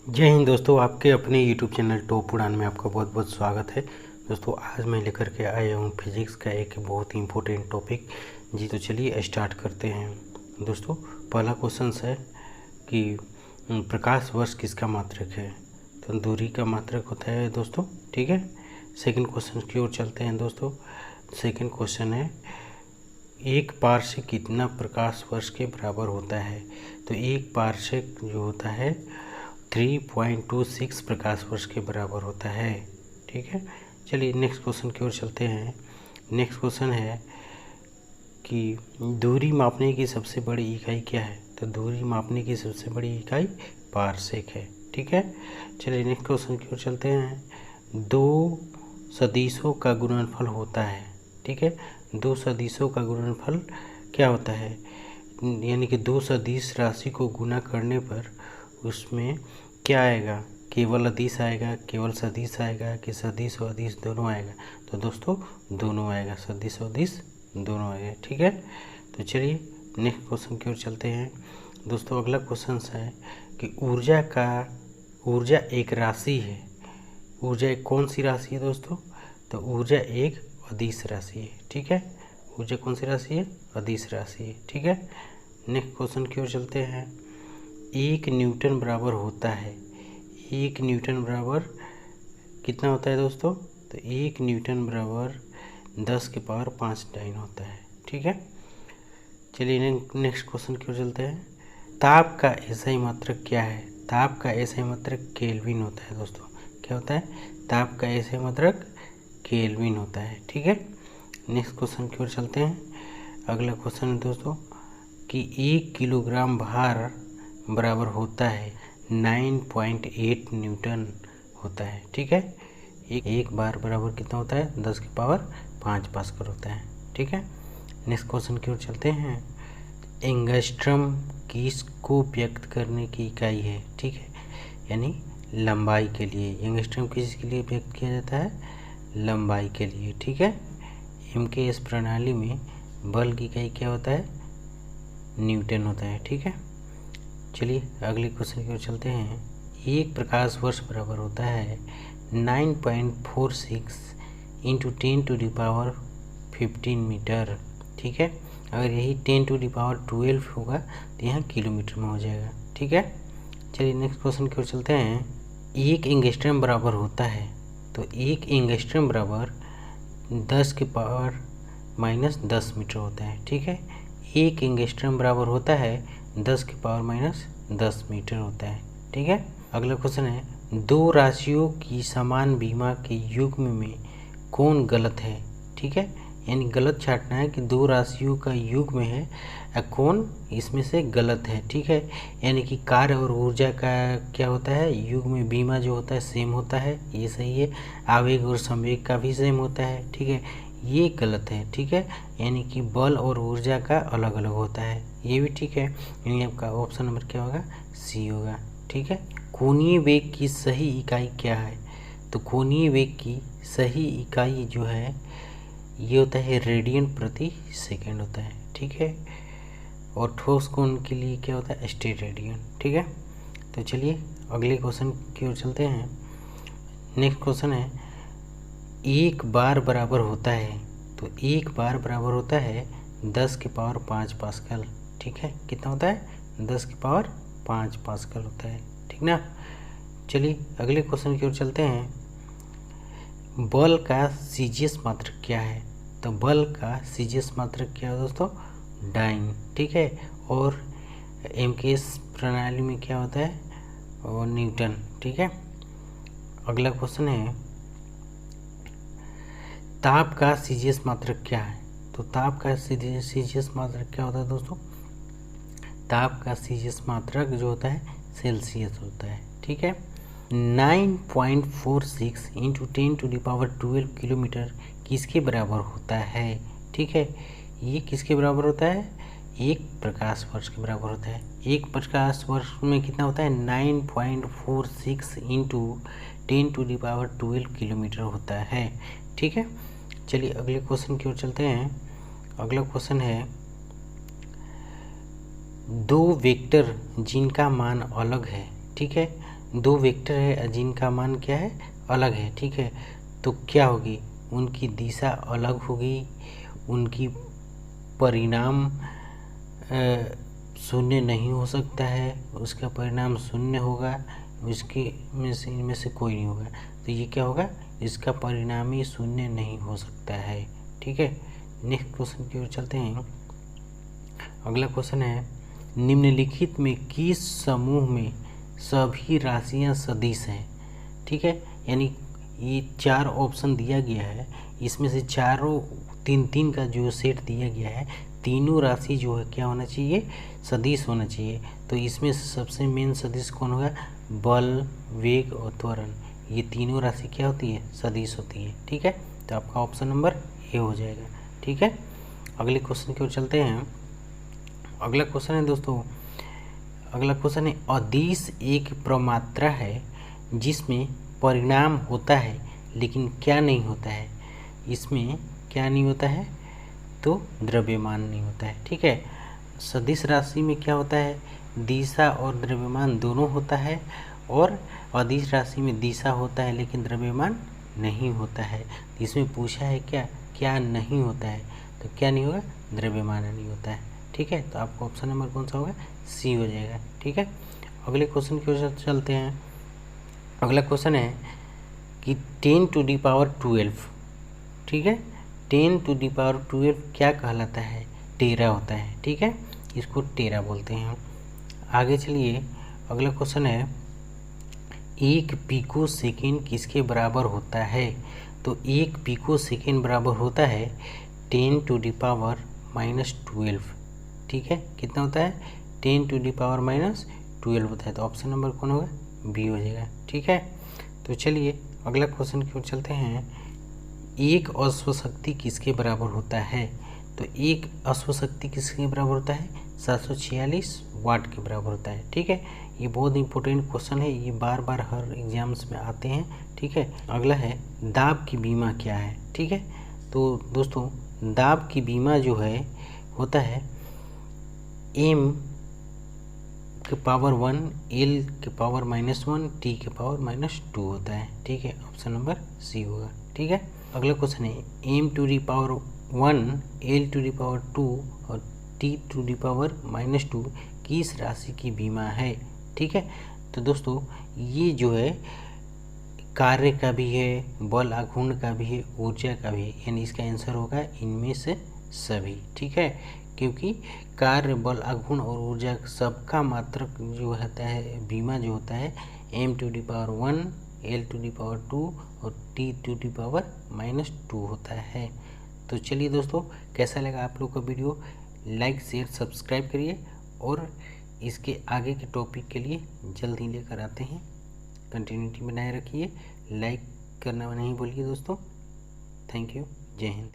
जय हिंद दोस्तों, आपके अपने YouTube चैनल टॉप उड़ान में आपका बहुत बहुत स्वागत है। दोस्तों आज मैं लेकर के आया हूँ फिजिक्स का एक बहुत ही इम्पोर्टेंट टॉपिक। जी तो चलिए स्टार्ट करते हैं। दोस्तों पहला क्वेश्चन है कि प्रकाश वर्ष किसका मात्रक है। तो दूरी का मात्रक होता है दोस्तों, ठीक है। सेकंड क्वेश्चन की ओर चलते हैं दोस्तों। सेकंड क्वेश्चन है एक पारसेक कितना प्रकाश वर्ष के बराबर होता है। तो एक पारसेक जो होता है 3.26 प्रकाश वर्ष के बराबर होता है, ठीक है। चलिए नेक्स्ट क्वेश्चन की ओर चलते हैं। नेक्स्ट क्वेश्चन है कि दूरी मापने की सबसे बड़ी इकाई क्या है। तो दूरी मापने की सबसे बड़ी इकाई पारसेक है, ठीक है। चलिए नेक्स्ट क्वेश्चन की ओर चलते हैं। दो सदिशों का गुणनफल होता है, ठीक है। दो सदिशों का गुणनफल क्या होता है, यानी कि दो सदिश राशि को गुणा करने पर उसमें क्या आएगा, केवल अदिश आएगा, केवल सदिश आएगा कि सदिश और अदिश दोनों आएगा। तो दोस्तों दोनों आएगा, सदिश और अदिश दोनों आएगा, ठीक है। तो चलिए नेक्स्ट क्वेश्चन की ओर चलते हैं दोस्तों। अगला क्वेश्चन है कि ऊर्जा एक राशि है। ऊर्जा एक कौन सी राशि है दोस्तों। तो ऊर्जा एक अदिश राशि है, ठीक है। ऊर्जा कौन सी राशि है, अदिश राशि है, ठीक है। नेक्स्ट क्वेश्चन की ओर चलते हैं। एक न्यूटन बराबर होता है, एक न्यूटन बराबर कितना होता है दोस्तों। तो एक न्यूटन बराबर 10 के पावर 5 डाइन होता है, ठीक है। चलिए नेक्स्ट क्वेश्चन की ओर चलते हैं। ताप का एसआई मात्रक क्या है। ताप का एसआई मात्रक केल्विन होता है दोस्तों। क्या होता है, ताप का एसआई मात्रक केल्विन होता है, ठीक है। नेक्स्ट क्वेश्चन की ओर चलते हैं। अगला क्वेश्चन है दोस्तों कि 1 किलोग्राम भार बराबर होता है 9.8 न्यूटन होता है, ठीक है। एक बार बराबर कितना होता है, 10 की पावर 5 पास्कल होता है, ठीक है। नेक्स्ट क्वेश्चन की ओर चलते हैं। एंगस्ट्रम किसको व्यक्त करने की इकाई है, ठीक है, यानी लंबाई के लिए। एंगस्ट्रम किसके लिए व्यक्त किया जाता है, लंबाई के लिए, ठीक है। एमकेएस प्रणाली में बल की इकाई क्या होता है, न्यूटन होता है, ठीक है। चलिए अगले क्वेश्चन की ओर चलते हैं। एक प्रकाश वर्ष बराबर होता है 9.46 इंटू 10⁻15 मीटर, ठीक है। अगर यही 10⁻12 होगा तो यहाँ किलोमीटर में हो जाएगा, ठीक है। चलिए नेक्स्ट क्वेश्चन की ओर चलते हैं। एक एंगस्ट्रम बराबर होता है, तो एक एंगस्ट्रम बराबर 10 की पावर -10 मीटर होता है, ठीक है। एक एंगस्ट्रम बराबर होता है 10 की पावर -10 मीटर होता है, ठीक है। अगला क्वेश्चन है। दो राशियों की समान बीमा के युग्म में कौन गलत है, ठीक है। यानी गलत छांटना है कि दो राशियों का युग्म है, कौन इसमें से गलत है, ठीक है। यानी कि कार्य और ऊर्जा का क्या होता है, युग्म में बीमा जो होता है सेम होता है, ये सही है। आवेग और संवेग का भी सेम होता है, ठीक है, ये गलत है, ठीक है। यानी कि बल और ऊर्जा का अलग अलग होता है, ये भी ठीक है। यानी आपका ऑप्शन नंबर क्या होगा, सी होगा, ठीक है। कोणीय वेग की सही इकाई क्या है। तो कोणीय वेग की सही इकाई जो है ये होता है रेडियन प्रति सेकेंड होता है, ठीक है। और ठोस कोण के लिए क्या होता है, स्टेरेडियन, ठीक है। तो चलिए अगले क्वेश्चन की ओर चलते हैं। नेक्स्ट क्वेश्चन है। एक बार बराबर होता है, तो एक बार बराबर होता है 10 की पावर 5 पास्कल, ठीक है। कितना होता है, 10 की पावर 5 पास्कल होता है, ठीक ना। चलिए अगले क्वेश्चन की ओर चलते हैं। बल का सीजीएस मात्रक क्या है। तो बल का सीजीएस मात्रक क्या है दोस्तों, डाइन, ठीक है। और एमकेएस प्रणाली में क्या होता है, और न्यूटन, ठीक है। अगला क्वेश्चन है। ताप का सीजीएस मात्रक क्या है। तो ताप का सीजीएस मात्रक क्या होता है दोस्तों। ताप का सीजीएस मात्रक जो होता है सेल्सियस होता है, ठीक है। 9.46 इंटू 10⁻12 किलोमीटर किसके बराबर होता है, ठीक है। ये किसके बराबर होता है, एक प्रकाश वर्ष के बराबर होता है। एक प्रकाश वर्ष में कितना होता है, 9.46 इंटू 10⁻12 किलोमीटर होता है, ठीक है। चलिए अगले क्वेश्चन की ओर चलते हैं। अगला क्वेश्चन है। दो वेक्टर जिनका मान अलग है, ठीक है, दो वेक्टर है जिनका मान क्या है, अलग है, ठीक है, तो क्या होगी, उनकी दिशा अलग होगी, उनकी परिणाम शून्य नहीं हो सकता है, उसका परिणाम शून्य होगा, उसके इनमें से कोई नहीं होगा, तो ये क्या होगा, इसका परिणाम ही शून्य नहीं हो सकता है, ठीक है। नेक्स्ट क्वेश्चन की ओर चलते हैं। अगला क्वेश्चन है, निम्नलिखित में किस समूह में सभी राशियां सदिश हैं, ठीक है, यानी ये 4 ऑप्शन दिया गया है, इसमें से चारों 3-3 का जो सेट दिया गया है, तीनों राशि जो है क्या होना चाहिए, सदिश होना चाहिए। तो इसमें से सबसे मेन सदिश कौन होगा, बल, वेग और त्वरण, ये तीनों राशि क्या होती है, सदिश होती है, ठीक है। तो आपका ऑप्शन नंबर ए हो जाएगा, ठीक है। अगले क्वेश्चन की ओर चलते हैं। अगला क्वेश्चन है दोस्तों, अगला क्वेश्चन है, अदिश एक प्रमात्रा है जिसमें परिणाम होता है लेकिन क्या नहीं होता है, इसमें क्या नहीं होता है, तो द्रव्यमान नहीं होता है, ठीक है। सदिश राशि में क्या होता है, दिशा और द्रव्यमान दोनों होता है, और अदिश राशि में दिशा होता है लेकिन द्रव्यमान नहीं होता है। तो इसमें पूछा है क्या, क्या नहीं होता है, तो क्या नहीं होगा, द्रव्यमान नहीं होता है, ठीक है। तो आपको ऑप्शन नंबर कौन सा होगा, सी हो जाएगा, ठीक है। अगले क्वेश्चन की ओर चलते हैं। अगला क्वेश्चन है कि 10⁻12, ठीक है, 10⁻12 क्या कहलाता है, टेरा होता है, ठीक है, इसको टेरा बोलते हैं। आगे चलिए, अगला क्वेश्चन है, 1 पिको सेकेंड किसके बराबर होता है, तो 1 पिको सेकेंड बराबर होता है 10⁻−12, ठीक है, कितना होता है, 10⁻−12 होता है। तो ऑप्शन नंबर कौन होगा, बी हो जाएगा, ठीक है। तो चलिए अगला क्वेश्चन की ओर चलते हैं। एक अश्वशक्ति किसके बराबर होता है, तो एक अश्वशक्ति किसके बराबर होता है, 746 वाट के बराबर होता है, ठीक है। ये बहुत इंपॉर्टेंट क्वेश्चन है, ये बार बार हर एग्जाम्स में आते हैं, ठीक है। अगला है, दाब की बीमा क्या है, ठीक है। तो दोस्तों दाब की बीमा जो है होता है m के पावर 1, l के पावर -1, t के पावर -2 होता है, ठीक है, ऑप्शन नंबर सी होगा, ठीक है। अगला क्वेश्चन है, m⁻1, l⁻2 और t⁻−2 किस राशि की बीमा है, ठीक है। तो दोस्तों ये जो है कार्य का भी है, बल आघूर्ण का भी है, ऊर्जा का भी है, यानी इसका आंसर होगा इनमें से सभी, ठीक है, क्योंकि कार्य, बल, आघूर्ण और ऊर्जा सबका मात्रक जो होता है, बीमा जो होता है m⁻1, l⁻2 और t⁻−2 होता है। तो चलिए दोस्तों, कैसा लगा आप लोग का वीडियो, लाइक शेयर सब्सक्राइब करिए, और इसके आगे के टॉपिक के लिए जल्द ही लेकर आते हैं, कंटिन्यूटी बनाए रखिए, लाइक करना नहीं भूलिए दोस्तों। थैंक यू, जय हिंद।